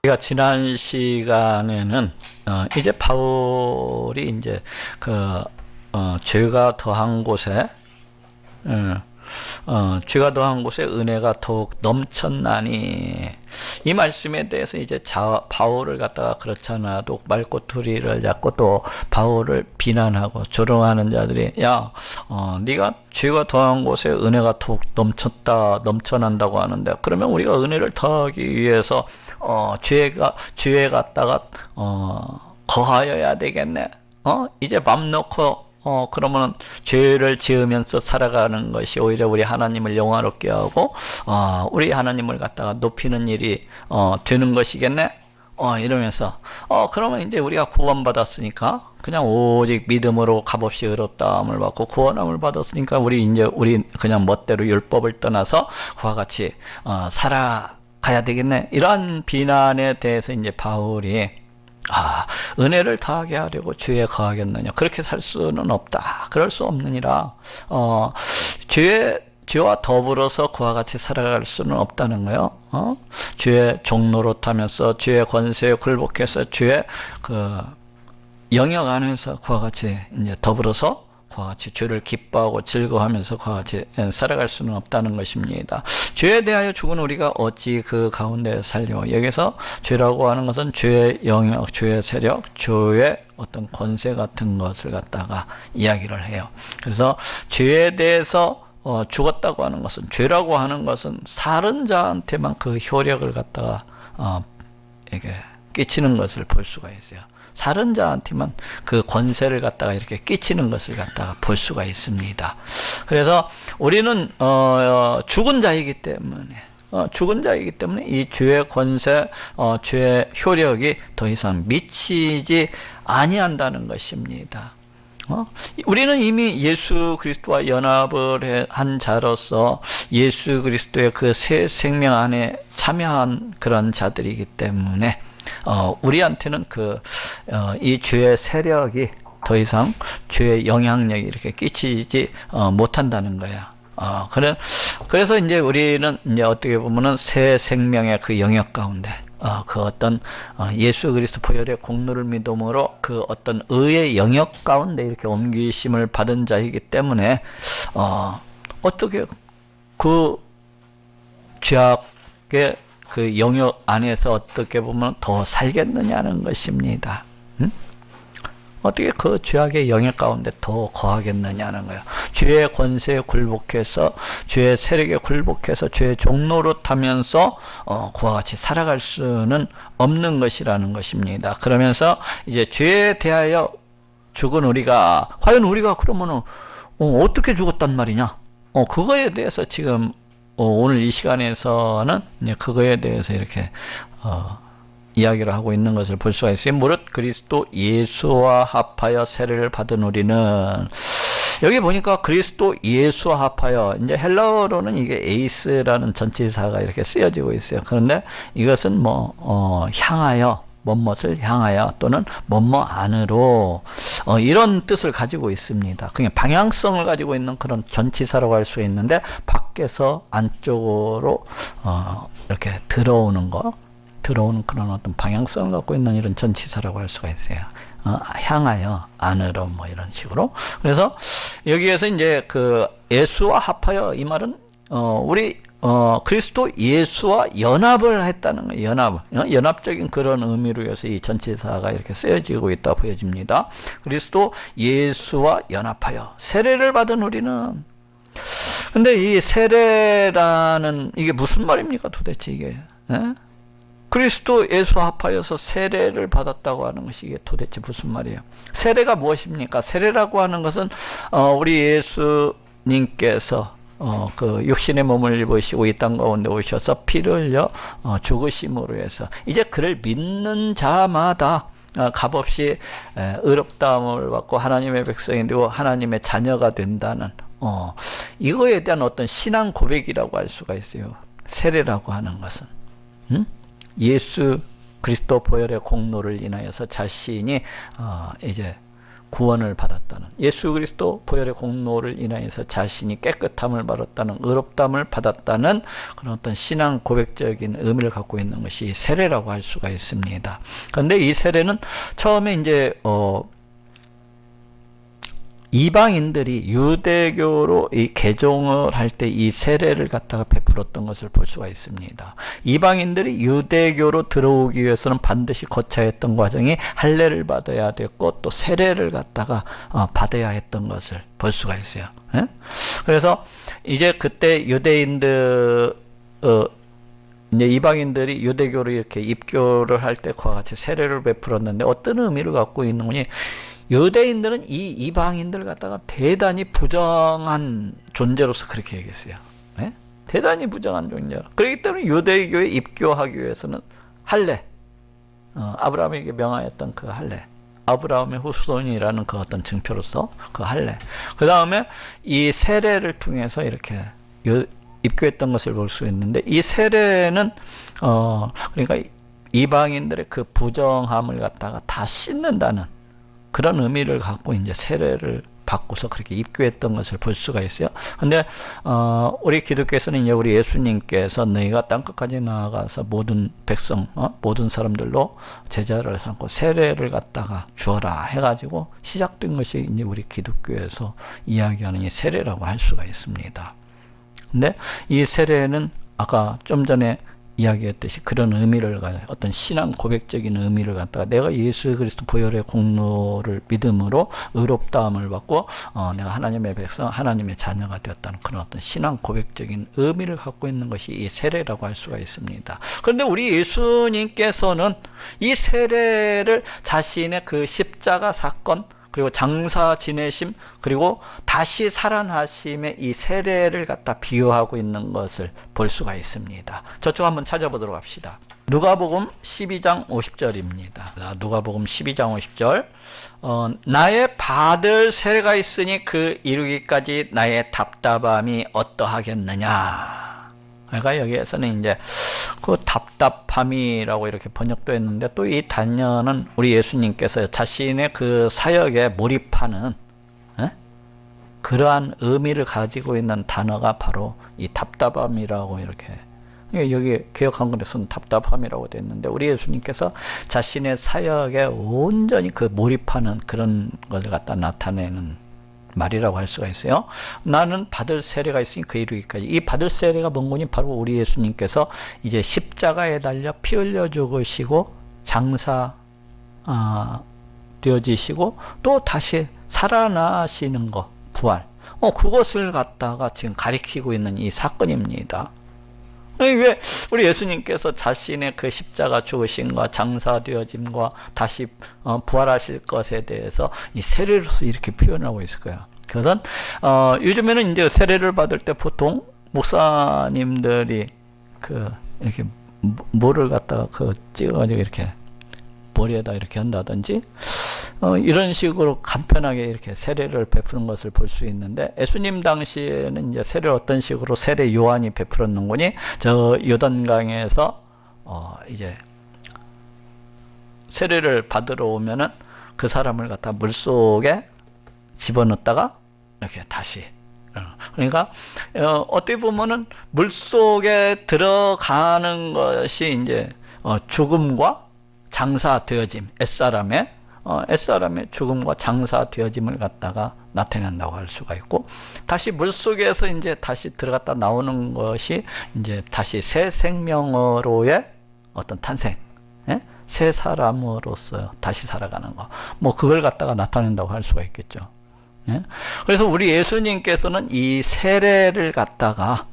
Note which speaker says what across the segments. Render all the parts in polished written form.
Speaker 1: 우리가 지난 시간에는 이제 바울이 이제 죄가 더한 곳에 죄가 더한 곳에 은혜가 더욱 넘쳤나니, 이 말씀에 대해서 이제 바울을 갖다가 그렇지 않아도 말꼬투리를 잡고 또 바울을 비난하고 조롱하는 자들이, 야, 네가 죄가 더한 곳에 은혜가 더욱 넘쳐난다고 하는데, 그러면 우리가 은혜를 더하기 위해서 죄에 갖다가 거하여야 되겠네. 이제 맘 놓고 그러면 죄를 지으면서 살아가는 것이 오히려 우리 하나님을 영화롭게 하고 우리 하나님을 갖다가 높이는 일이 되는 것이겠네. 이러면서 그러면 이제 우리가 구원받았으니까 그냥 오직 믿음으로 값없이 의롭다함을 받고 구원함을 받았으니까 우리 그냥 멋대로 율법을 떠나서 그와 같이 살아가야 되겠네. 이러한 비난에 대해서 이제 바울이 은혜를 더하게 하려고 죄에 거하겠느냐, 그렇게 살 수는 없다, 그럴 수 없느니라. 죄와 더불어서 그와 같이 살아갈 수는 없다는 거예요. 죄의 종노릇하면서 죄의 권세에 굴복해서 죄의 영역 안에서 그와 같이 이제 더불어서 그와 같이 죄를 기뻐하고 즐거워하면서 그와 같이 살아갈 수는 없다는 것입니다. 죄에 대하여 죽은 우리가 어찌 그 가운데 살려? 여기서 죄라고 하는 것은 죄의 영역, 죄의 세력, 죄의 어떤 권세 같은 것을 갖다가 이야기를 해요. 그래서 죄에 대해서 죽었다고 하는 것은, 죄라고 하는 것은 사른 자한테만 그 효력을 갖다가 이게 끼치는 것을 볼 수가 있어요. 사른 자한테만 그 권세를 갖다가 이렇게 끼치는 것을 갖다가 볼 수가 있습니다. 그래서 우리는 죽은 자이기 때문에 이 죄의 권세, 죄의 효력이 더 이상 미치지 아니한다는 것입니다. 우리는 이미 예수 그리스도와 연합을 한 자로서 예수 그리스도의 그 새 생명 안에 참여한 그런 자들이기 때문에 우리한테는 이 죄의 세력이 더 이상 죄의 영향력이 이렇게 끼치지 못한다는 거야. 그래서 이제 우리는 이제 어떻게 보면은 새 생명의 그 영역 가운데, 그 어떤 예수 그리스도 보혈의 공로를 믿음으로 그 어떤 의의 영역 가운데 이렇게 옮기심을 받은 자이기 때문에 어떻게 그 죄악의 그 영역 안에서 어떻게 보면 더 살겠느냐는 것입니다. 어떻게 그 죄악의 영역 가운데 더 거하겠느냐는 거예요. 죄의 권세에 굴복해서, 죄의 세력에 굴복해서, 죄의 종노릇하면서 그와 같이 살아갈 수는 없는 것이라는 것입니다. 그러면서 이제 죄에 대하여 죽은 우리가, 과연 우리가 그러면은 어떻게 죽었단 말이냐? 그거에 대해서 지금 오늘 이 시간에서는 이제 그거에 대해서 이렇게 이야기를 하고 있는 것을 볼 수가 있어요. 무릇 그리스도 예수와 합하여 세례를 받은 우리는, 여기 보니까 그리스도 예수와 합하여, 이제 헬라어로는 이게 에이스라는 전치사가 이렇게 쓰여지고 있어요. 그런데 이것은 향하여, 뭐뭇을 향하여 또는 뭐뭐 안으로, 이런 뜻을 가지고 있습니다. 그냥 방향성을 가지고 있는 그런 전치사라고 할 수 있는데, 밖에서 안쪽으로 이렇게 들어오는 그런 어떤 방향성을 갖고 있는 이런 전치사라고 할 수가 있어요. 향하여, 안으로, 뭐 이런 식으로. 그래서 여기에서 이제 그 예수와 합하여, 이 말은 우리 그리스도 예수와 연합을 했다는 거예요. 연합적인 그런 의미로 해서 이 전치사가 이렇게 쓰여지고 있다 보여집니다. 그리스도 예수와 연합하여 세례를 받은 우리는, 근데 이 세례라는 이게 무슨 말입니까 도대체 이게? 그리스도 예수와 합하여서 세례를 받았다고 하는 것이 이게 도대체 무슨 말이에요? 세례가 무엇입니까? 세례라고 하는 것은 우리 예수님께서 그 육신의 몸을 입으시고 이 땅 가운데 오셔서 피를 흘려 죽으심으로 해서 이제 그를 믿는 자마다 값없이 의롭다함을 받고 하나님의 백성이 되고 하나님의 자녀가 된다는 이거에 대한 어떤 신앙 고백이라고 할 수가 있어요. 세례라고 하는 것은 예수 그리스도 보혈의 공로를 인하여서 자신이 이제 구원을 받았다는, 예수 그리스도 보혈의 공로를 인하여서 자신이 깨끗함을 받았다는, 의롭담을 받았다는 그런 어떤 신앙 고백적인 의미를 갖고 있는 것이 세례라고 할 수가 있습니다. 그런데 이 세례는 처음에 이제 이방인들이 유대교로 이 개종을 할 때 이 세례를 갖다가 베풀었던 것을 볼 수가 있습니다. 이방인들이 유대교로 들어오기 위해서는 반드시 거쳐야 했던 과정이 할례를 받아야 됐고 또 세례를 갖다가 받아야 했던 것을 볼 수가 있어요. 예? 그래서 이제 그때 유대인들 이제 이방인들이 유대교로 이렇게 입교를 할 때 그와 같이 세례를 베풀었는데 어떤 의미를 갖고 있는 거니? 유대인들은 이 이방인들 갖다가 대단히 부정한 존재로서 그렇게 얘기했어요. 네? 대단히 부정한 존재. 그렇기 때문에 유대교에 입교하기 위해서는 할례, 아브라함에게 명하였던 그 할례, 아브라함의 후손이라는 그 어떤 증표로서 그 할례, 그 다음에 이 세례를 통해서 이렇게 입교했던 것을 볼 수 있는데, 이 세례는 그러니까 이방인들의 그 부정함을 갖다가 다 씻는다는 그런 의미를 갖고 이제 세례를 받고서 그렇게 입교했던 것을 볼 수가 있어요. 근데 우리 기독교에서는 이제 우리 예수님께서 너희가 땅끝까지 나아가서 모든 백성, 모든 사람들로 제자를 삼고 세례를 갖다가 주어라 해가지고 시작된 것이 이제 우리 기독교에서 이야기하는 이 세례라고 할 수가 있습니다. 근데 이 세례는 아까 좀 전에 이야기했듯이 그런 의미를 어떤 신앙 고백적인 의미를 갖다가 내가 예수 그리스도 보혈의 공로를 믿음으로 의롭다함을 받고 내가 하나님의 백성, 하나님의 자녀가 되었다는 그런 어떤 신앙 고백적인 의미를 갖고 있는 것이 이 세례라고 할 수가 있습니다. 그런데 우리 예수님께서는 이 세례를 자신의 그 십자가 사건, 그리고 장사 지내심, 그리고 다시 살아나심의 이 세례를 갖다 비유하고 있는 것을 볼 수가 있습니다. 저쪽 한번 찾아보도록 합시다. 누가복음 12장 50절입니다. 누가복음 12장 50절. 나의 받을 세례가 있으니 그 이루기까지 나의 답답함이 어떠하겠느냐. 그러니까 여기에서는 이제 그 답답함이라고 이렇게 번역도 했는데, 또 이 단어는 우리 예수님께서 자신의 그 사역에 몰입하는 그러한 의미를 가지고 있는 단어가 바로 이 답답함이라고 이렇게, 여기 개역 한글에서는 답답함이라고 되어 있는데, 우리 예수님께서 자신의 사역에 온전히 그 몰입하는 그런 것을 갖다 나타내는 말이라고 할 수가 있어요. 나는 받을 세례가 있으니 그 이루기까지. 이 받을 세례가 뭔 거니? 바로 우리 예수님께서 이제 십자가에 달려 피 흘려 죽으시고 장사 되어지시고 또 다시 살아나시는 것, 부활. 그것을 갖다가 지금 가리키고 있는 이 사건입니다. 왜 우리 예수님께서 자신의 그 십자가 죽으심과 장사되어짐과 다시 부활하실 것에 대해서 이 세례로서 이렇게 표현하고 있을 거예요. 그래서 요즘에는 이제 세례를 받을 때 보통 목사님들이 이렇게 뭐를 갖다가 찍어가지고 이렇게 머리에다 이렇게 한다든지 이런 식으로 간편하게 이렇게 세례를 베푸는 것을 볼 수 있는데, 예수님 당시에는 이제 세례를 어떤 식으로 세례 요한이 베풀었는 거니? 저 요단강에서 이제 세례를 받으러 오면은 그 사람을 갖다 물 속에 집어넣었다가 이렇게 다시, 그러니까 어떻게 보면은 물 속에 들어가는 것이 이제 죽음과 장사되어짐, 옛사람의 죽음과 장사되어짐을 갖다가 나타낸다고 할 수가 있고, 다시 물 속에서 이제 다시 들어갔다 나오는 것이 이제 다시 새 생명으로의 어떤 탄생, 새 사람으로서 다시 살아가는 거, 그걸 갖다가 나타낸다고 할 수가 있겠죠. 그래서 우리 예수님께서는 이 세례를 갖다가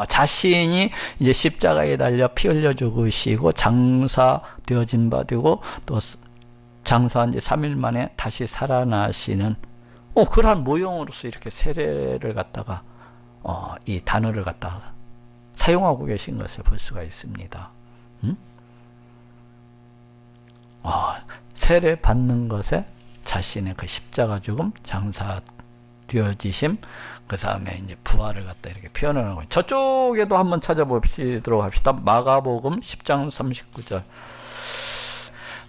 Speaker 1: 자신이 이제 십자가에 달려 피 흘려 죽으시고 장사되어진 바 되고 또 장사한 지 3일 만에 다시 살아나시는 그러한 모형으로서 이렇게 세례를 갖다가 이 단어를 갖다가 사용하고 계신 것을 볼 수가 있습니다. 세례 받는 것에 자신의 그 십자가 죽음, 장사 되어지심, 그 다음에 이제 부활을 갖다 이렇게 표현을 하고, 저쪽에도 한번 찾아보도록 합시다. 마가복음 10장 39절.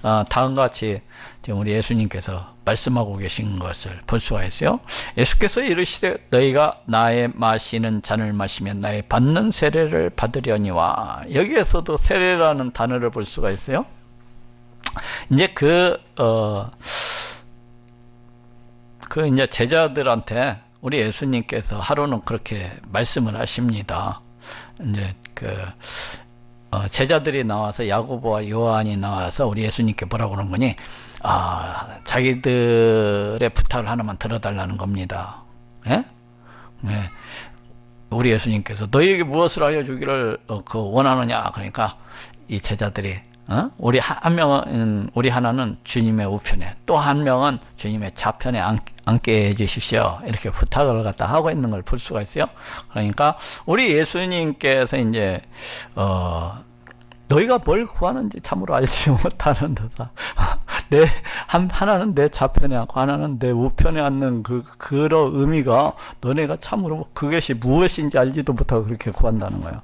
Speaker 1: 다음과 같이 지금 우리 예수님께서 말씀하고 계신 것을 볼 수가 있어요. 예수께서 이르시되 너희가 나의 마시는 잔을 마시면 나의 받는 세례를 받으려니와. 여기에서도 세례라는 단어를 볼 수가 있어요. 이제 이제 제자들한테 우리 예수님께서 하루는 그렇게 말씀을 하십니다. 이제 제자들이 나와서 야고보와 요한이 나와서 우리 예수님께 뭐라고 그러는 거니? 자기들의 부탁을 하나만 들어달라는 겁니다. 예? 예. 우리 예수님께서 너희에게 무엇을 하여 주기를 원하느냐? 그러니까 이 제자들이 우리 한 명은 우리 하나는 주님의 우편에 또 한 명은 주님의 좌편에 앉게 해주십시오. 이렇게 부탁을 갖다 하고 있는 걸 볼 수가 있어요. 그러니까 우리 예수님께서 이제 너희가 뭘 구하는지 참으로 알지 못하는 듯다. 하나는 내 좌편에 앉고 하나는 내 우편에 앉는 그런 의미가 너네가 참으로 그것이 무엇인지 알지도 못하고 그렇게 구한다는 거예요.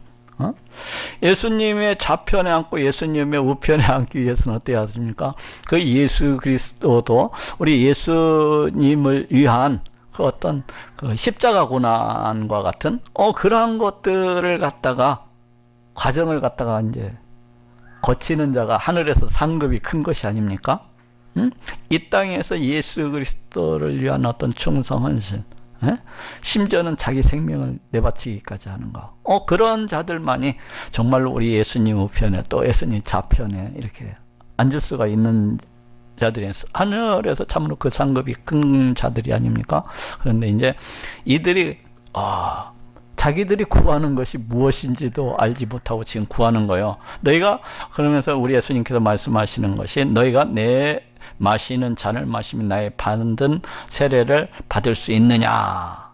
Speaker 1: 예수님의 좌편에 앉고 예수님의 우편에 앉기 위해서는 어때야 하십니까? 그 예수 그리스도도 우리 예수님을 위한 그 어떤 그 십자가 고난과 같은 그러한 것들을 갖다가 과정을 갖다가 이제 거치는 자가 하늘에서 상급이 큰 것이 아닙니까? 이 땅에서 예수 그리스도를 위한 어떤 충성 헌신, 심지어는 자기 생명을 내바치기까지 하는 거. 그런 자들만이 정말로 우리 예수님 우편에 또 예수님 좌편에 이렇게 앉을 수가 있는 자들이 하늘에서 참으로 그 상급이 큰 자들이 아닙니까? 그런데 이제 이들이 자기들이 구하는 것이 무엇인지도 알지 못하고 지금 구하는 거예요. 너희가 그러면서 우리 예수님께서 말씀하시는 것이 너희가 내 마시는 잔을 마시면 나의 받은 세례를 받을 수 있느냐?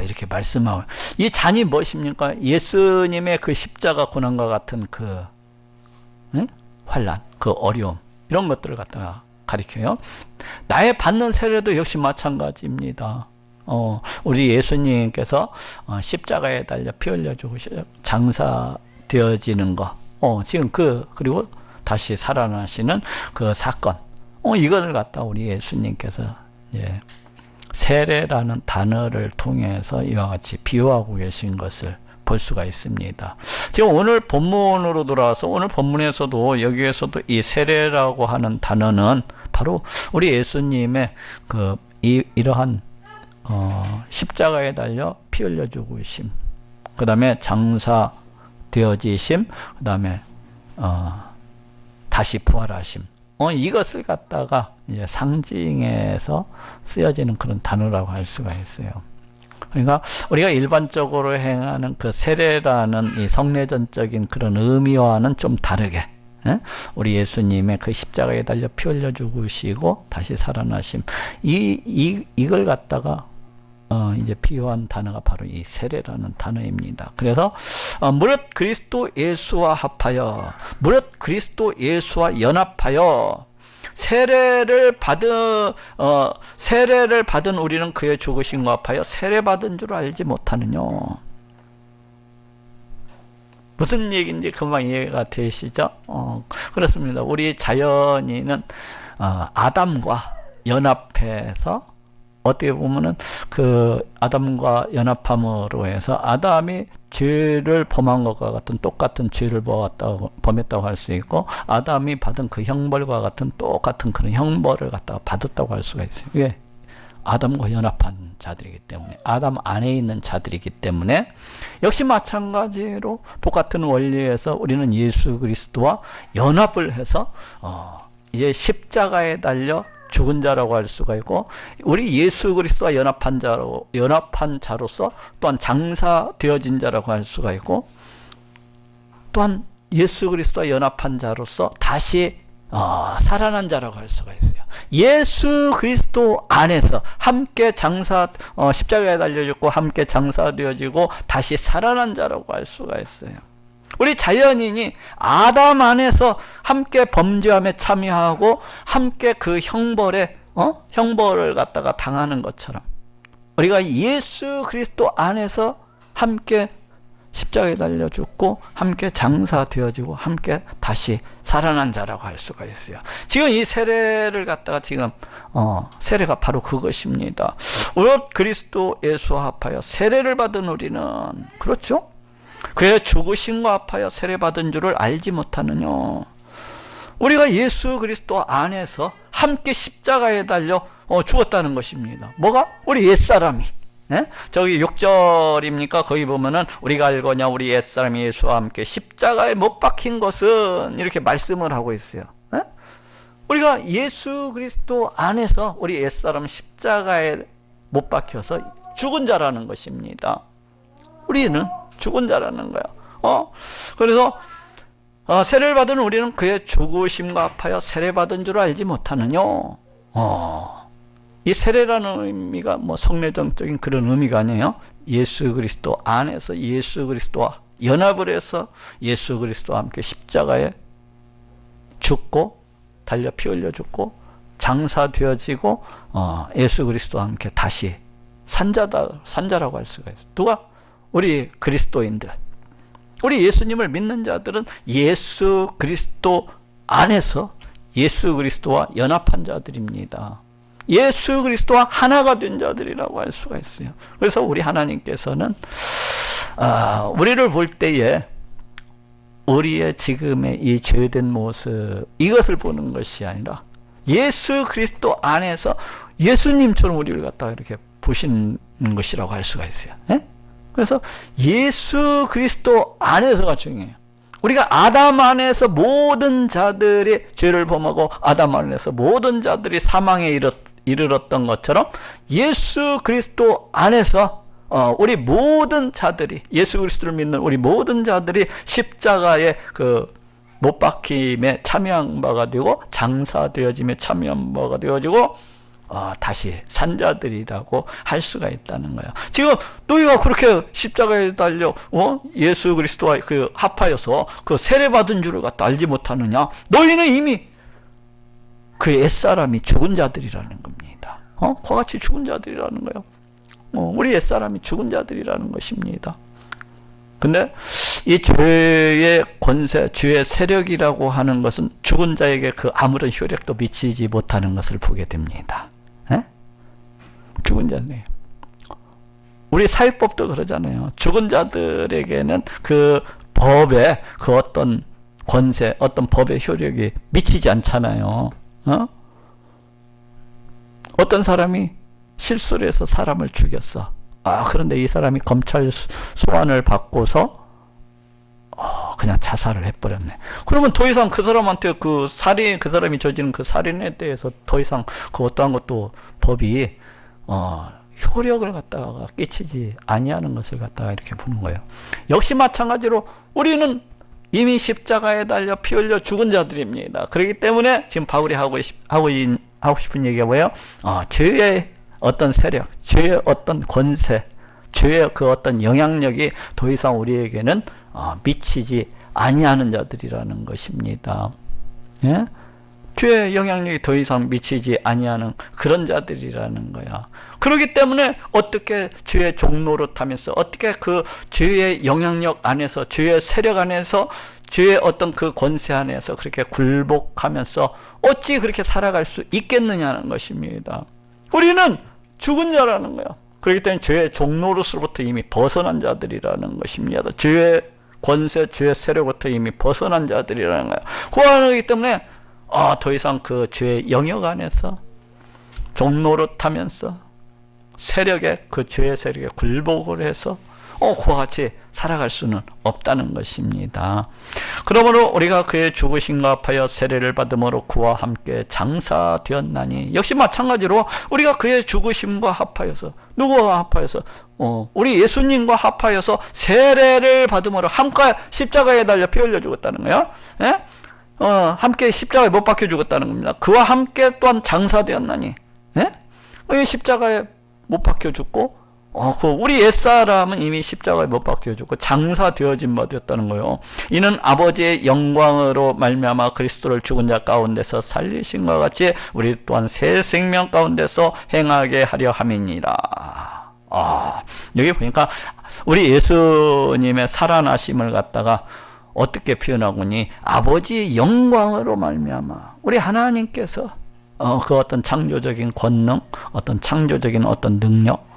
Speaker 1: 이렇게 말씀하고 이 잔이 무엇입니까? 예수님의 그 십자가 고난과 같은 그 환난, 그 어려움 이런 것들을 갖다가 가리켜요. 나의 받는 세례도 역시 마찬가지입니다. 우리 예수님께서 십자가에 달려 피 흘려주고 장사되어지는 거, 지금 그리고 다시 살아나시는 그 사건, 이거를 갖다 우리 예수님께서 이제 세례라는 단어를 통해서 이와 같이 비유하고 계신 것을 볼 수가 있습니다. 지금 오늘 본문으로 돌아와서 오늘 본문에서도 여기에서도 이 세례라고 하는 단어는 바로 우리 예수님의 이러한 십자가에 달려 피 흘려 죽으심, 그 다음에 장사 되어지심, 그 다음에 다시 부활하심, 이것을 갖다가 이제 상징해서 쓰여지는 그런 단어라고 할 수가 있어요. 그러니까 우리가 일반적으로 행하는 그 세례라는 이 성례전적인 그런 의미와는 좀 다르게, 우리 예수님의 그 십자가에 달려 피 흘려 죽으시고 다시 살아나심, 이걸 갖다가 이제 비유한 단어가 바로 이 세례라는 단어입니다. 그래서 무릇 그리스도 예수와 합하여, 무릇 그리스도 예수와 연합하여 세례를 받은 우리는 그의 죽으심과 합하여 세례 받은 줄 알지 못하느냐. 무슨 얘기인지 금방 이해가 되시죠? 그렇습니다. 우리 자연인은 아담과 연합해서 어떻게 보면은 그 아담과 연합함으로 해서 아담이 죄를 범한 것과 같은 똑같은 죄를 범했다고 할 수 있고, 아담이 받은 그 형벌과 같은 똑같은 그런 형벌을 갖다가 받았다고 할 수가 있어요. 왜? 아담과 연합한 자들이기 때문에, 아담 안에 있는 자들이기 때문에, 역시 마찬가지로 똑같은 원리에서 우리는 예수 그리스도와 연합을 해서 이제 십자가에 달려 죽은 자라고 할 수가 있고, 우리 예수 그리스도와 연합한 자로서 또한 장사되어진 자라고 할 수가 있고, 또한 예수 그리스도와 연합한 자로서 다시 살아난 자라고 할 수가 있어요. 예수 그리스도 안에서 함께 십자가에 달려 죽고 함께 장사되어지고 다시 살아난 자라고 할 수가 있어요. 우리 자연인이 아담 안에서 함께 범죄함에 참여하고 함께 그 형벌을 갖다가 당하는 것처럼, 우리가 예수 그리스도 안에서 함께 십자가에 달려 죽고 함께 장사되어지고 함께 다시 살아난 자라고 할 수가 있어요. 지금 이 세례를 갖다가 지금 세례가 바로 그것입니다. 오롯 그리스도 예수와 합하여 세례를 받은 우리는, 그렇죠? 그의 죽으심과 합하여 세례받은 줄을 알지 못하느냐. 우리가 예수 그리스도 안에서 함께 십자가에 달려 죽었다는 것입니다. 뭐가? 우리 옛사람이. 예? 저기 6절입니까? 거기 보면은 우리가 알거냐 우리 옛사람이 예수와 함께 십자가에 못 박힌 것은, 이렇게 말씀을 하고 있어요. 예? 우리가 예수 그리스도 안에서 우리 옛사람 십자가에 못 박혀서 죽은 자라는 것입니다. 우리는 죽은 자라는 거야. 그래서 세례를 받은 우리는 그의 죽으심과 합하여 세례받은 줄 알지 못하느냐. 이 세례라는 의미가 뭐 성례정적인 그런 의미가 아니에요. 예수 그리스도 안에서 예수 그리스도와 연합을 해서 예수 그리스도와 함께 십자가에 죽고 달려 피 흘려 죽고 장사되어지고 예수 그리스도와 함께 다시 산자라고 할 수가 있어요. 누가? 우리 그리스도인들, 우리 예수님을 믿는 자들은 예수 그리스도 안에서 예수 그리스도와 연합한 자들입니다. 예수 그리스도와 하나가 된 자들이라고 할 수가 있어요. 그래서 우리 하나님께서는 우리를 볼 때에 우리의 지금의 이 죄된 모습, 이것을 보는 것이 아니라 예수 그리스도 안에서 예수님처럼 우리를 갖다가 이렇게 보시는 것이라고 할 수가 있어요. 예? 그래서 예수 그리스도 안에서가 중요해요. 우리가 아담 안에서 모든 자들이 죄를 범하고 아담 안에서 모든 자들이 사망에 이르렀던 것처럼 예수 그리스도 안에서 우리 모든 자들이, 예수 그리스도를 믿는 우리 모든 자들이 십자가에 그 못 박힘에 참여한 바가 되고 장사되어짐에 참여한 바가 되어지고 다시 산자들이라고 할 수가 있다는 거야. 지금 너희가 그렇게 십자가에 달려 예수 그리스도와 그 합하여서 그 세례받은 줄을 갖다 알지 못하느냐? 너희는 이미 그 옛사람이 죽은 자들이라는 겁니다. 그와 같이 죽은 자들이라는 거예요. 우리 옛사람이 죽은 자들이라는 것입니다. 근데 이 죄의 권세, 죄의 세력이라고 하는 것은 죽은 자에게 그 아무런 효력도 미치지 못하는 것을 보게 됩니다. 에? 죽은 자네요. 우리 사회법도 그러잖아요. 죽은 자들에게는 그 법의 그 어떤 권세, 어떤 법의 효력이 미치지 않잖아요. 어떤 사람이 실수를 해서 사람을 죽였어. 그런데 이 사람이 검찰 소환을 받고서 그냥 자살을 해버렸네. 그러면 더 이상 그 사람한테 그 사람이 저지른 그 살인에 대해서 더 이상 그 어떠한 것도 법이 효력을 갖다가 끼치지 아니하는 것을 갖다가 이렇게 보는 거예요. 역시 마찬가지로 우리는 이미 십자가에 달려 피 흘려 죽은 자들입니다. 그렇기 때문에 지금 바울이 하고 싶은 얘기가 뭐예요? 죄의 어떤 세력, 죄의 어떤 권세, 죄의 그 어떤 영향력이 더 이상 우리에게는 미치지 아니하는 자들이라는 것입니다. 예? 죄의 영향력이 더 이상 미치지 아니하는 그런 자들이라는 거야. 그렇기 때문에 어떻게 죄의 종노릇하면서, 어떻게 그 죄의 영향력 안에서, 죄의 세력 안에서, 죄의 어떤 그 권세 안에서 그렇게 굴복하면서 어찌 그렇게 살아갈 수 있겠느냐는 것입니다. 우리는 죽은 자라는 거야. 그렇기 때문에 죄의 종노릇으로부터 이미 벗어난 자들이라는 것입니다. 죄의 권세, 죄의 세력부터 이미 벗어난 자들이라는 거야. 그러기 때문에 더 이상 그 죄의 영역 안에서 종노릇하면서 세력에, 그 죄의 세력에 굴복을 해서 그와 같이 살아갈 수는 없다는 것입니다. 그러므로 우리가 그의 죽으심과 합하여 세례를 받음으로 그와 함께 장사되었나니, 역시 마찬가지로 우리가 그의 죽으심과 합하여서, 누구와 합하여서? 우리 예수님과 합하여서 세례를 받음으로 함께 십자가에 달려 피 흘려 죽었다는 거예요. 예? 함께 십자가에 못 박혀 죽었다는 겁니다. 그와 함께 또한 장사되었나니, 예? 십자가에 못 박혀 죽고, 우리 옛사람은 이미 십자가에 못 박혀 죽고 장사되어진 바 되었다는 거예요. 이는 아버지의 영광으로 말미암아 그리스도를 죽은 자 가운데서 살리신 것 같이 우리 또한 새 생명 가운데서 행하게 하려 함이니라. 여기 보니까 우리 예수님의 살아나심을 갖다가 어떻게 표현하고니 아버지의 영광으로 말미암아 우리 하나님께서 그 어떤 창조적인 권능, 어떤 창조적인 어떤 능력,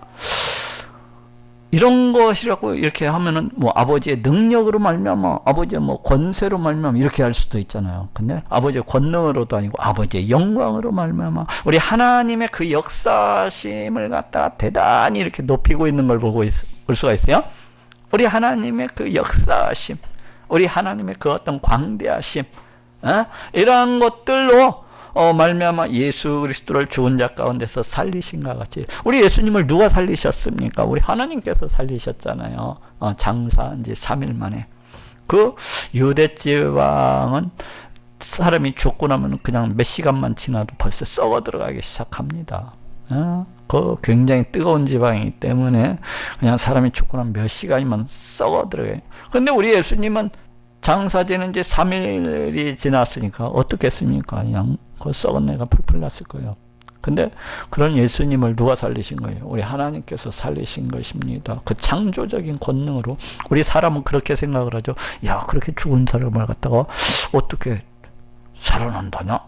Speaker 1: 이런 것이라고 이렇게 하면은 뭐 아버지의 능력으로 말미암아, 아버지의 뭐 권세로 말미암아 이렇게 할 수도 있잖아요. 근데 아버지의 권능으로도 아니고 아버지의 영광으로 말미암아 우리 하나님의 그 역사심을 갖다가 대단히 이렇게 높이고 있는 걸 볼 수가 있어요. 우리 하나님의 그 역사심, 우리 하나님의 그 어떤 광대하심, 이러한 것들로 말미암아 예수 그리스도를 죽은 자 가운데서 살리신과 같이 우리 예수님을 누가 살리셨습니까? 우리 하나님께서 살리셨잖아요. 장사한 지 3일 만에. 그 유대 지방은 사람이 죽고 나면 그냥 몇 시간만 지나도 벌써 썩어 들어가기 시작합니다. 그 굉장히 뜨거운 지방이기 때문에 그냥 사람이 죽고 나면 몇 시간이면 썩어 들어가요. 근데 우리 예수님은 장사되는 지 3일이 지났으니까 어떻겠습니까? 그냥 그 썩은 내가 풀풀 났을 거예요. 근데 그런 예수님을 누가 살리신 거예요? 우리 하나님께서 살리신 것입니다. 그 창조적인 권능으로. 우리 사람은 그렇게 생각을 하죠. 야, 그렇게 죽은 사람을 갖다가 어떻게 살아난다냐?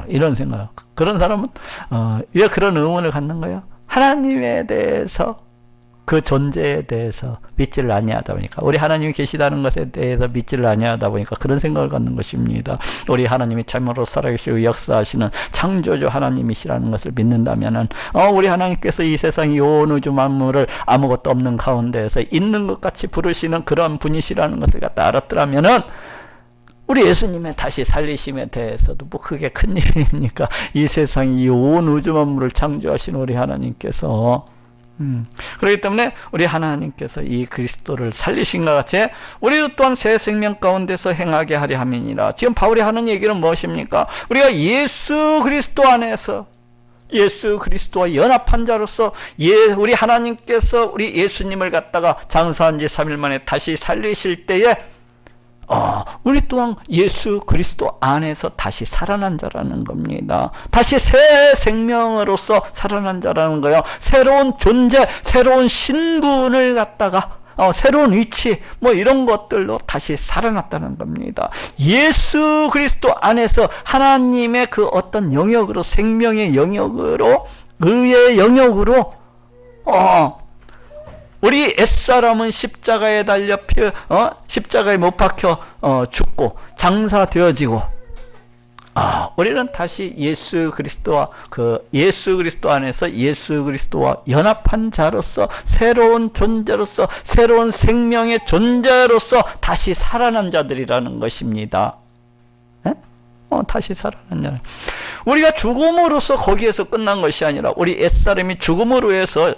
Speaker 1: 이런 생각. 그런 사람은 왜 그런 의문을 갖는 거예요? 하나님에 대해서, 그 존재에 대해서 믿지를 아니하다 보니까, 우리 하나님이 계시다는 것에 대해서 믿지를 아니하다 보니까 그런 생각을 갖는 것입니다. 우리 하나님이 참으로 살아계시고 역사하시는 창조주 하나님이시라는 것을 믿는다면은 우리 하나님께서 이 세상 이 온 우주 만물을 아무것도 없는 가운데에서 있는 것 같이 부르시는 그런 분이시라는 것을 갖다 알았더라면은 우리 예수님의 다시 살리심에 대해서도 뭐 그게 큰 일입니까? 이 세상 이 온 우주 만물을 창조하신 우리 하나님께서 그렇기 때문에 우리 하나님께서 이 그리스도를 살리신 것 같이 우리도 또한 새 생명 가운데서 행하게 하려 함이니라. 지금 바울이 하는 얘기는 무엇입니까? 우리가 예수 그리스도 안에서 예수 그리스도와 연합한 자로서 우리 하나님께서 우리 예수님을 갖다가 장사한 지 3일 만에 다시 살리실 때에 우리 또한 예수 그리스도 안에서 다시 살아난 자라는 겁니다. 다시 새 생명으로서 살아난 자라는 거예요. 새로운 존재, 새로운 신분을 갖다가 새로운 위치, 뭐 이런 것들로 다시 살아났다는 겁니다. 예수 그리스도 안에서 하나님의 그 어떤 영역으로, 생명의 영역으로, 의의 영역으로 우리 옛사람은 십자가에 달려 십자가에 못 박혀 죽고 장사되어지고, 우리는 다시 예수 그리스도와 예수 그리스도 안에서 예수 그리스도와 연합한 자로서 새로운 존재로서 새로운 생명의 존재로서 다시 살아난 자들이라는 것입니다. 다시 살아난 자. 우리가 죽음으로써 거기에서 끝난 것이 아니라 우리 옛사람이 죽음으로 해서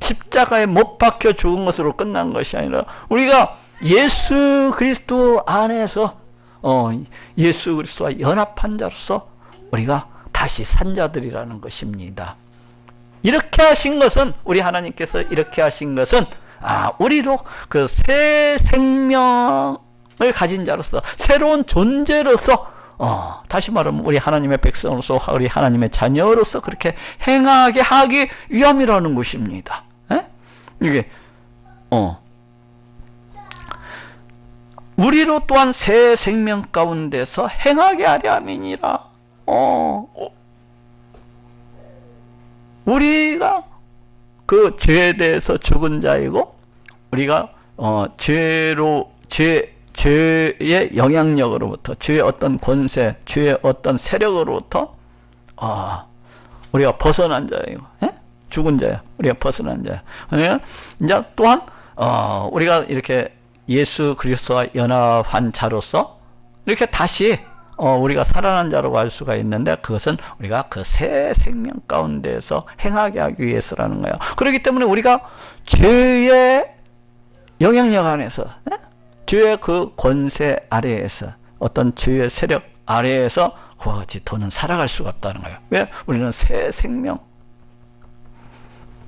Speaker 1: 십자가에 못 박혀 죽은 것으로 끝난 것이 아니라 우리가 예수 그리스도 안에서 예수 그리스도와 연합한 자로서 우리가 다시 산 자들이라는 것입니다. 이렇게 하신 것은, 우리 하나님께서 이렇게 하신 것은 우리로 그 새 생명을 가진 자로서 새로운 존재로서 다시 말하면 우리 하나님의 백성으로서 우리 하나님의 자녀로서 그렇게 행하게 하기 위함이라는 것입니다. 이게 우리로 또한 새 생명 가운데서 행하게 하려 함이니라. 우리가 그 죄에 대해서 죽은 자이고, 우리가 죄의 영향력으로부터, 죄의 어떤 권세, 죄의 어떤 세력으로부터 우리가 벗어난 자이고, 죽은 자야. 우리가 벗어난 자야. 그러니까 이제 또한 우리가 이렇게 예수 그리스도와 연합한 자로서 이렇게 다시 우리가 살아난 자라고 할 수가 있는데, 그것은 우리가 그 새 생명 가운데에서 행하게 하기 위해서라는 거예요. 그렇기 때문에 우리가 죄의 영향력 안에서, 죄의 그 권세 아래에서, 어떤 죄의 세력 아래에서 그와 같이 더는 살아갈 수가 없다는 거예요. 왜? 우리는 새 생명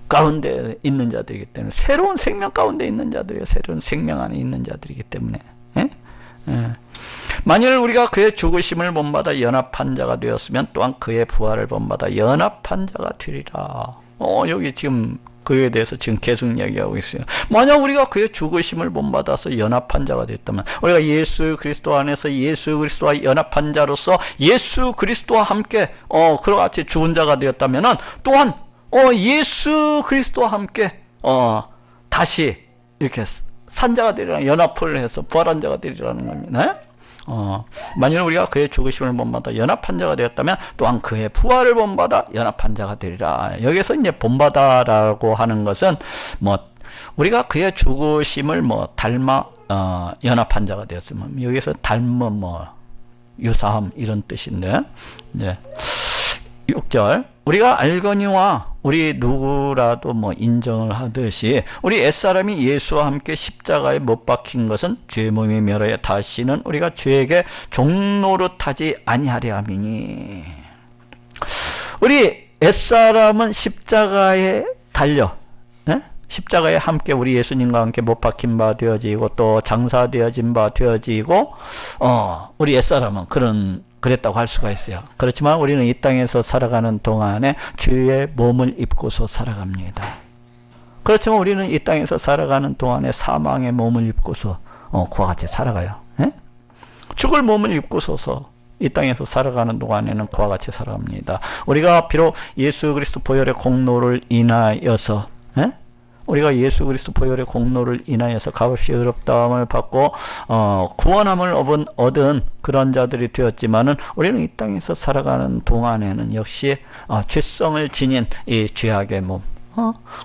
Speaker 1: 가운데 있는 자들이기 때문에, 새로운 생명 가운데 있는 자들이에요. 새로운 생명 안에 있는 자들이기 때문에. 만일 우리가 그의 죽으심을 본받아 연합한 자가 되었으면 또한 그의 부활을 본받아 연합한 자가 되리라. 여기 지금 그에 대해서 지금 계속 이야기하고 있어요. 만약 우리가 그의 죽으심을 본받아서 연합한 자가 됐다면, 우리가 예수 그리스도 안에서 예수 그리스도와 연합한 자로서 예수 그리스도와 함께 그와 같이 죽은 자가 되었다면은, 또한 예수 그리스도와 함께 다시 이렇게 산자가 되리라, 연합을 해서 부활한 자가 되리라는 겁니다. 만일 우리가 그의 죽으심을 본받아 연합한 자가 되었다면 또한 그의 부활을 본받아 연합한 자가 되리라. 여기서 이제 본받아라고 하는 것은 뭐 우리가 그의 죽으심을 뭐 닮아 연합한 자가 되었으면, 여기서 닮은 뭐 유사함 이런 뜻인데, 이제 6절, 우리가 알거니와 우리 누구라도 뭐 인정을 하듯이 우리 옛사람이 예수와 함께 십자가에 못 박힌 것은 죄의 몸이 멸하여 다시는 우리가 죄에게 종노릇하지 아니하려 함이니. 우리 옛사람은 십자가에 달려, 십자가에 함께 우리 예수님과 함께 못 박힌 바 되어지고 또 장사되어진 바 되어지고, 우리 옛사람은 그랬다고 할 수가 있어요. 그렇지만 우리는 이 땅에서 살아가는 동안에 주의 몸을 입고서 살아갑니다. 그렇지만 우리는 이 땅에서 살아가는 동안에 사망의 몸을 입고서 그와 같이 살아가요. 죽을 몸을 입고서서 이 땅에서 살아가는 동안에는 그와 같이 살아갑니다. 우리가 비록 예수 그리스도 보혈의 공로를 인하여서 우리가 예수 그리스도 보혈의 공로를 인하여서 값없이 의롭다함을 받고 구원함을 얻은 그런 자들이 되었지만은, 우리는 이 땅에서 살아가는 동안에는 역시 죄성을 지닌 이 죄악의 몸,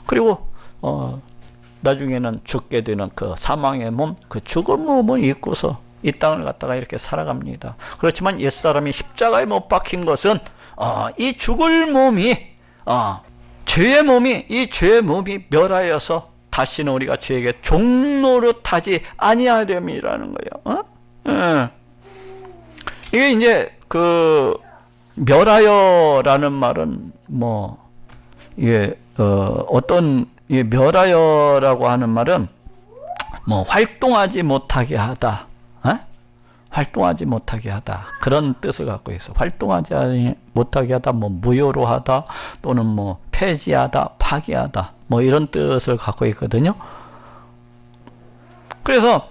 Speaker 1: 그리고 나중에는 죽게 되는 그 사망의 몸, 그 죽은 몸을 입고서 이 땅을 갖다가 이렇게 살아갑니다. 그렇지만 옛사람이 십자가에 못 박힌 것은 이 죽을 몸이 이 죄의 몸이 멸하여서 다시는 우리가 죄에게 종노릇하지 아니하렴이라는 거예요. 이게 이제 그 멸하여라는 말은 뭐 이게 멸하여라고 하는 말은 뭐 활동하지 못하게 하다, 활동하지 못하게 하다, 그런 뜻을 갖고 있어. 활동하지 못하게 하다, 뭐 무효로 하다, 또는 뭐 폐지하다, 파기하다, 뭐 이런 뜻을 갖고 있거든요. 그래서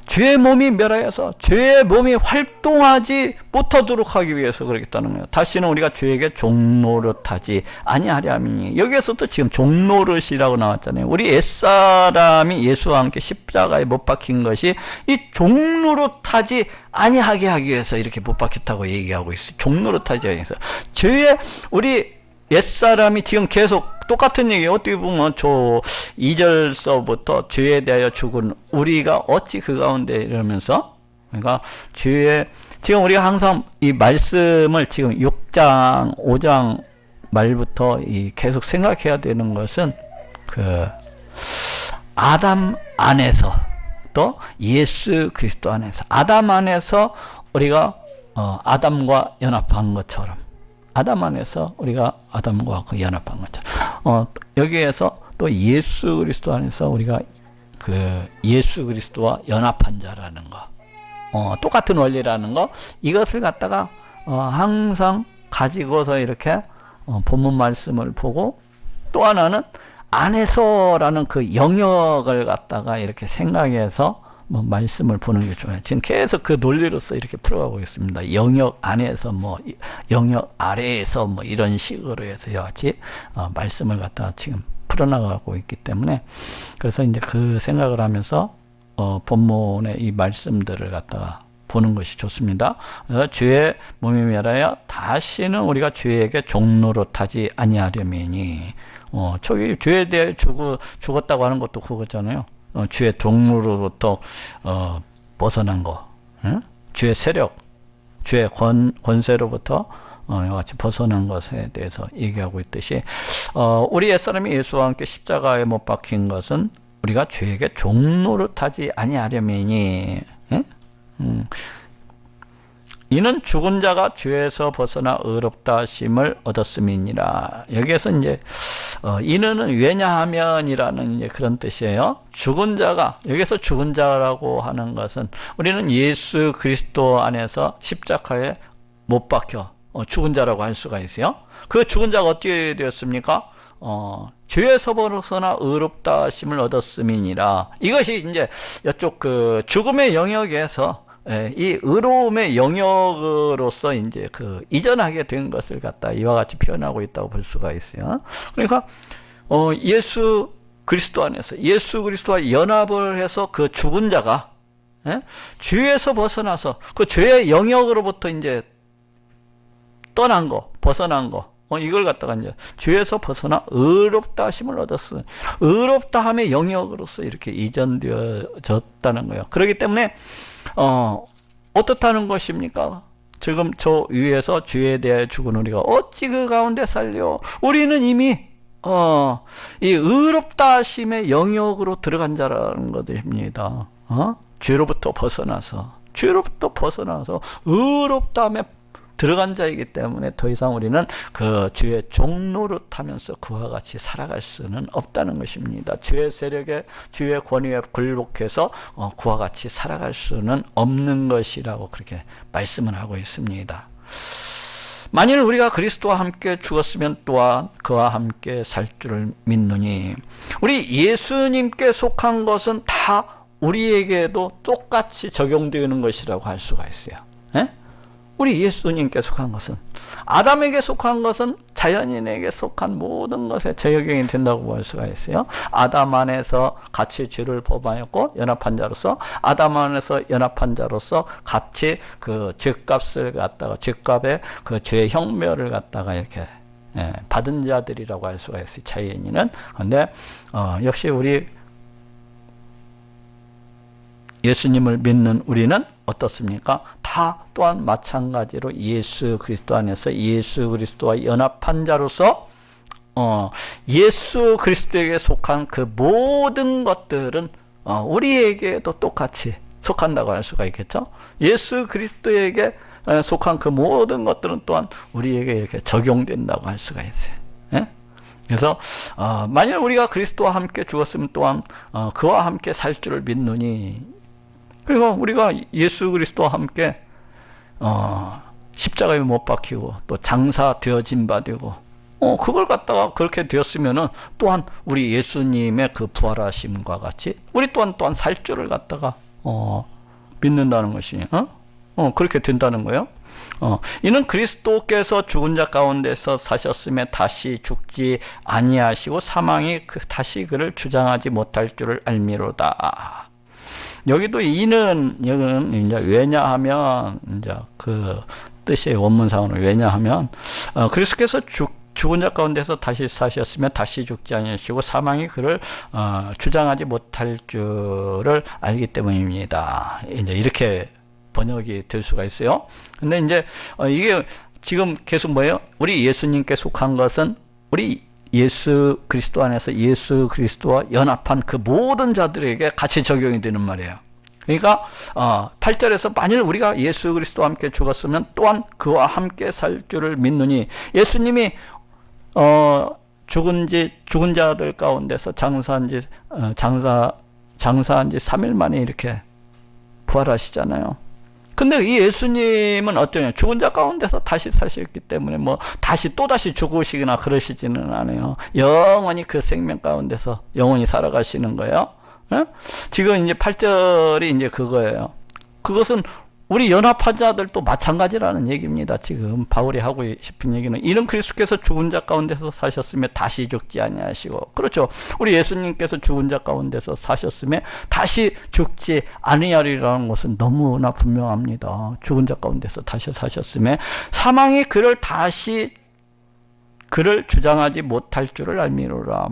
Speaker 1: 죄의 몸이 멸하여서 죄의 몸이 활동하지 못하도록 하기 위해서 그러겠다는 거예요. 다시는 우리가 죄에게 종노릇하지 아니하려 함이니. 여기에서도 지금 종노릇이라고 나왔잖아요. 우리 옛사람이 예수와 함께 십자가에 못 박힌 것이 이 종노릇하지 아니하게 하기 위해서 이렇게 못 박혔다고 얘기하고 있어요. 종노릇하지 하기 위해서. 죄의 우리 옛사람이 지금 계속 똑같은 얘기예요. 어떻게 보면 저 2절서부터 죄에 대하여 죽은 우리가 어찌 그 가운데 이러면서, 그러니까 지금 우리가 항상 이 말씀을 지금 6장 5장 말부터 계속 생각해야 되는 것은 그 아담 안에서 또 예수 그리스도 안에서, 아담 안에서 우리가 아담과 연합한 것처럼, 아담 안에서 우리가 아담과 연합한 것처럼, 여기에서 또 예수 그리스도 안에서 우리가 그 예수 그리스도와 연합한 자라는 거, 똑같은 원리라는 거, 이것을 갖다가 항상 가지고서 이렇게 본문 말씀을 보고, 또 하나는 안에서라는 그 영역을 갖다가 이렇게 생각해서 뭐 말씀을 보는 게 좋아요. 지금 계속 그 논리로서 이렇게 풀어가고 있습니다. 영역 안에서 뭐 영역 아래에서 뭐 이런 식으로 해서 같이 말씀을 갖다가 지금 풀어나가고 있기 때문에, 그래서 이제 그 생각을 하면서 본문의 이 말씀들을 갖다가 보는 것이 좋습니다. 그래서 죄의 몸이 멸하여 다시는 우리가 죄에게 종노릇하지 아니하려니니, 저기 죄에 대해 죽었다고 하는 것도 그거잖아요. 죄의 종로로부터 벗어난 거, 죄의 세력, 죄의 권세로부터 같이 벗어난 것에 대해서 얘기하고 있듯이, 우리 옛사람이 예수와 함께 십자가에 못 박힌 것은 우리가 죄에게 종노릇하지 아니하려니니, 이는 죽은 자가 죄에서 벗어나 의롭다 하심을 얻었음이니라. 여기에서 이제 이는 왜냐하면이라는 이제 그런 뜻이에요. 죽은 자가, 여기서 죽은 자라고 하는 것은 우리는 예수 그리스도 안에서 십자가에 못 박혀 죽은 자라고 할 수가 있어요. 그 죽은 자가 어떻게 되었습니까? 죄에서 벗어나 의롭다 하심을 얻었음이니라. 이것이 이제 이쪽 그 죽음의 영역에서 이 의로움의 영역으로서 이제 그 이전하게 된 것을 갖다 이와 같이 표현하고 있다고 볼 수가 있어요. 그러니까 예수 그리스도 안에서 예수 그리스도와 연합을 해서 그 죽은 자가 죄에서 벗어나서 그 죄의 영역으로부터 이제 떠난 거, 벗어난 거, 이걸 갖다가 이제 죄에서 벗어나 의롭다 하심을 얻었어. 의롭다 함의 영역으로서 이렇게 이전되어졌다는 거예요. 그렇기 때문에 어떻다는 것입니까? 지금 저 위에서 죄에 대해 죽은 우리가 어찌 그 가운데 살려? 우리는 이미 이 의롭다 하심의 영역으로 들어간 자라는 것입니다. 죄로부터 벗어나서 의롭다 함에 들어간 자이기 때문에 더 이상 우리는 그 죄의 종로를 타면서 그와 같이 살아갈 수는 없다는 것입니다. 죄의 세력에, 죄의 권위에 굴복해서 그와 같이 살아갈 수는 없는 것이라고 그렇게 말씀을 하고 있습니다. 만일 우리가 그리스도와 함께 죽었으면 또한 그와 함께 살 줄을 믿느니, 우리 예수님께 속한 것은 다 우리에게도 똑같이 적용되는 것이라고 할 수가 있어요. 우리 예수님께 속한 것은, 아담에게 속한 것은 자연인에게 속한 모든 것에 적용이 된다고 볼 수가 있어요. 아담 안에서 같이 죄를 범하였고 연합한 자로서, 아담 안에서 연합한 자로서 같이 그 죄값을 갖다가, 죄값의 그 죄의 형벌을 갖다가 이렇게 받은 자들이라고 할 수가 있어요, 자연인은. 그런데 역시 우리 예수님을 믿는 우리는 어떻습니까? 다 또한 마찬가지로 예수 그리스도 안에서 예수 그리스도와 연합한 자로서 예수 그리스도에게 속한 그 모든 것들은 우리에게도 똑같이 속한다고 할 수가 있겠죠. 예수 그리스도에게 속한 그 모든 것들은 또한 우리에게 이렇게 적용된다고 할 수가 있어요. 그래서 만약 우리가 그리스도와 함께 죽었으면 또한 그와 함께 살 줄을 믿느니, 그리고 우리가 예수 그리스도와 함께 십자가에 못 박히고 또 장사되어진 바 되고 그걸 갖다가 그렇게 되었으면은 또한 우리 예수님의 그 부활하심과 같이 우리 또한 살 줄을 갖다가 믿는다는 것이 그렇게 된다는 거예요. 이는 그리스도께서 죽은 자 가운데서 사셨음에 다시 죽지 아니하시고 사망이 다시 그를 주장하지 못할 줄을 알미로다. 여기도 이는 이제 왜냐하면 이제 그 뜻의 원문상으로 왜냐하면 그리스도께서 죽은 자 가운데서 다시 사셨으며 다시 죽지 아니하시고 사망이 그를 주장하지 못할 줄을 알기 때문입니다. 이제 이렇게 번역이 될 수가 있어요. 근데 이제 이게 지금 계속 뭐예요? 우리 예수님께 속한 것은 우리 예수 그리스도 안에서 예수 그리스도와 연합한 그 모든 자들에게 같이 적용이 되는 말이에요. 그러니까 8절에서 만일 우리가 예수 그리스도와 함께 죽었으면 또한 그와 함께 살 줄을 믿느니, 예수님이 죽은 자들 가운데서 장사한 지 3일 만에 이렇게 부활하시잖아요. 근데 이 예수님은 어떠냐? 죽은 자 가운데서 다시 사셨기 때문에 다시 또다시 죽으시거나 그러시지는 않아요. 영원히 그 생명 가운데서 영원히 살아가시는 거예요. 지금 이제 8절이 이제 그거예요. 그것은 우리 연합한 자들도 마찬가지라는 얘기입니다. 지금 바울이 하고 싶은 얘기는, 이는 그리스도께서 죽은 자 가운데서 사셨으며 다시 죽지 아니하시고, 그렇죠. 우리 예수님께서 죽은 자 가운데서 사셨으며 다시 죽지 아니하리라는 것은 너무나 분명합니다. 죽은 자 가운데서 다시 사셨으며 사망이 그를 주장하지 못할 줄을 알미로라.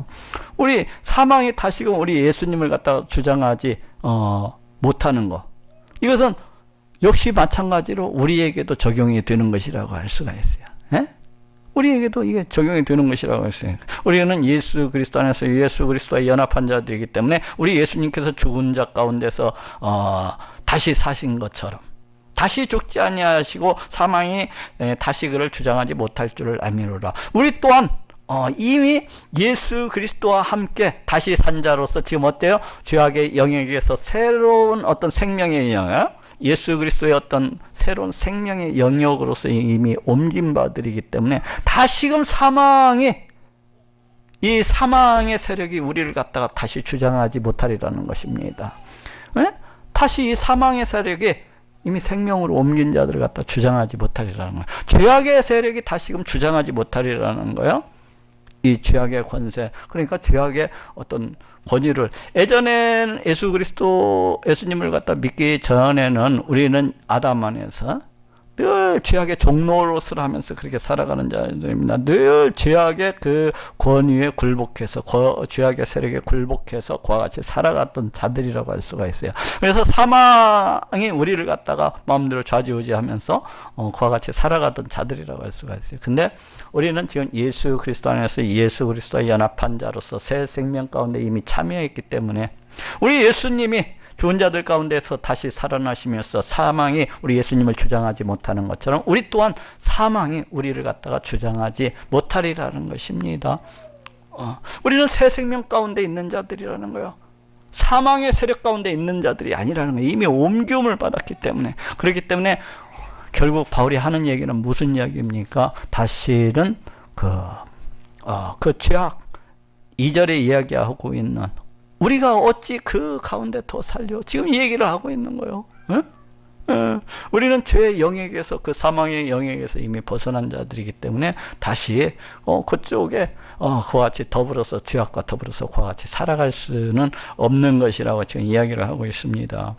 Speaker 1: 우리 사망이 다시금 우리 예수님을 갖다가 주장하지 못하는 것, 이것은 역시 마찬가지로 우리에게도 적용이 되는 것이라고 할 수가 있어요. 우리에게도 이게 적용이 되는 것이라고 했어요. 우리는 예수 그리스도 안에서 예수 그리스도와 연합한 자들이기 때문에 우리 예수님께서 죽은 자 가운데서 다시 사신 것처럼 다시 죽지 아니하시고 사망이 다시 그를 주장하지 못할 줄을 알미로라. 우리 또한 이미 예수 그리스도와 함께 다시 산 자로서 지금 어때요? 죄악의 영역에서 새로운 어떤 생명의 영역, 예수 그리스도의 어떤 새로운 생명의 영역으로서 이미 옮긴 바들이기 때문에 다시금 사망이 이 사망의 세력이 우리를 갖다가 다시 주장하지 못하리라는 것입니다. 예? 다시 이 사망의 세력이 이미 생명으로 옮긴 자들을 갖다 주장하지 못하리라는 거예요. 죄악의 세력이 다시금 주장하지 못하리라는 거예요. 이 죄악의 권세, 그러니까 죄악의 어떤 권위를, 예전엔 예수님을 갖다 믿기 전에는 우리는 아담 안에서 늘 죄악의 종노릇을 하면서 그렇게 살아가는 자들입니다. 늘 죄악의 그 권위에 굴복해서, 죄악의 세력에 굴복해서 그와 같이 살아갔던 자들이라고 할 수가 있어요. 그래서 사망이 우리를 갖다가 마음대로 좌지우지하면서 그와 같이 살아가던 자들이라고 할 수가 있어요. 근데 우리는 지금 예수 그리스도 안에서 예수 그리스도와 연합한 자로서 새 생명 가운데 이미 참여했기 때문에, 우리 예수님이 죽은 자들 가운데서 다시 살아나시면서 사망이 우리 예수님을 주장하지 못하는 것처럼 우리 또한 사망이 우리를 갖다가 주장하지 못하리라는 것입니다. 우리는 새 생명 가운데 있는 자들이라는 거예요. 사망의 세력 가운데 있는 자들이 아니라는 거예요. 이미 옮김을 받았기 때문에. 그렇기 때문에 결국 바울이 하는 얘기는 무슨 이야기입니까? 다시는 그 죄악, 2절에 이야기하고 있는, 우리가 어찌 그 가운데 더 살려? 지금 이 얘기를 하고 있는 거예요. 우리는 죄의 영역에서, 그 사망의 영역에서 이미 벗어난 자들이기 때문에 다시 그쪽에 그와 같이 더불어서, 죄악과 더불어서 그와 같이 살아갈 수는 없는 것이라고 지금 이야기를 하고 있습니다.